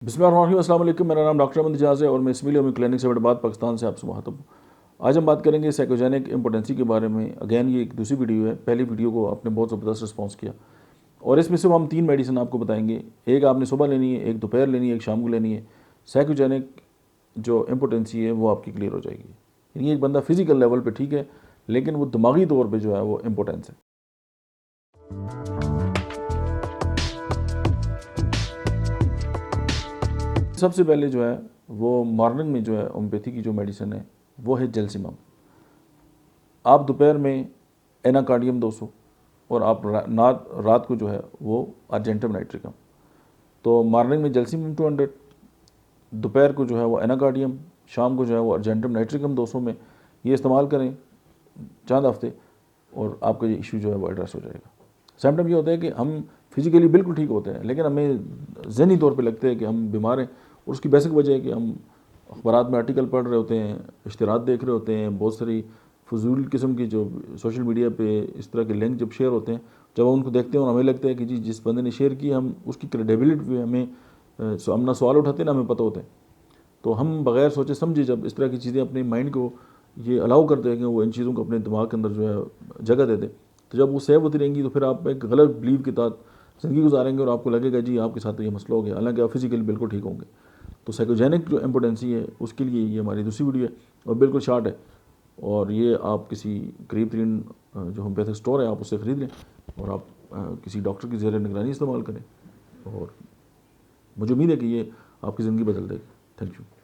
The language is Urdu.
بسم اللہ الرحمن الرحیم، السلام علیکم۔ میرا نام ڈاکٹر احمد اجاز ہے اور میں اسمیلی ہومیو کلینک سے بڑباد پاکستان سے آپ سے مخاطب ہوں۔ آج ہم بات کریں گے سائیکوجینک امپوٹنسی کے بارے میں۔ اگین یہ ایک دوسری ویڈیو ہے۔ پہلی ویڈیو کو آپ نے بہت زبردست رسپانس کیا اور اس میں سے ہم 3 میڈیسن آپ کو بتائیں گے۔ ایک آپ نے صبح لینی ہے، ایک دوپہر لینی ہے، ایک شام کو لینی ہے۔ سائیکوجینک جو امپوٹنسی ہے وہ آپ کی کلیئر ہو جائے گی۔ یعنی ایک بندہ فزیکل لیول پہ ٹھیک ہے لیکن وہ دماغی طور پہ جو ہے وہ امپوٹنس ہے۔ سب سے پہلے جو ہے وہ مارننگ میں جو ہے ہومیوپیتھی کی جو میڈیسن ہے وہ ہے جیلسیماب۔ آپ دوپہر میں ایناکارڈیم 200 اور آپ رات کو جو ہے وہ ارجنٹم نائٹریکم۔ تو مارننگ میں جیلسیماب 200، دوپہر کو جو ہے وہ ایناکارڈیم، شام کو جو ہے وہ ارجنٹم نائٹریکم 200 میں یہ استعمال کریں چند ہفتے اور آپ کا یہ ایشو جو ہے وہ ایڈریس ہو جائے گا۔ سمٹم یہ ہوتا ہے کہ ہم فزیکلی بالکل ٹھیک ہوتے ہیں لیکن ہمیں ذہنی طور پہ لگتا ہے کہ ہم بیمار ہیں، اور اس کی بیسک وجہ ہے کہ ہم اخبارات میں آرٹیکل پڑھ رہے ہوتے ہیں، اشتہارات دیکھ رہے ہوتے ہیں، بہت ساری فضول قسم کی جو سوشل میڈیا پہ اس طرح کے لنک جب شیئر ہوتے ہیں، جب ہم ان کو دیکھتے ہیں اور ہمیں لگتا ہے کہ جی جس بندے نے شیئر کی ہم اس کی کریڈیبلٹی پہ ہمیں نہ سوال اٹھاتے نہ ہمیں پتہ ہوتے ہیں، تو ہم بغیر سوچے سمجھے جب اس طرح کی چیزیں اپنے مائنڈ کو یہ الاؤ کرتے ہیں کہ وہ ان چیزوں کو اپنے دماغ کے اندر جو ہے جگہ دے دے، تو جب وہ سیو ہوتی رہیں گی تو پھر آپ ایک غلط بلیو کے تحت زندگی گزاریں گے اور آپ کو لگے گا جی آپ کے ساتھ یہ مسئلہ ہو گیا، حالانکہ آپ فزیکلی بالکل ٹھیک ہوں گے۔ تو سائیکوجینک جو امپوٹنسی ہے اس کے لیے یہ ہماری دوسری ویڈیو ہے اور بالکل شارٹ ہے، اور یہ آپ کسی قریب ترین جو ہومیوپیتھک اسٹور ہے آپ اس سے خرید لیں اور آپ کسی ڈاکٹر کی زیر نگرانی استعمال کریں، اور مجھے امید ہے کہ یہ آپ کی زندگی بدل دے گی۔ Thank you.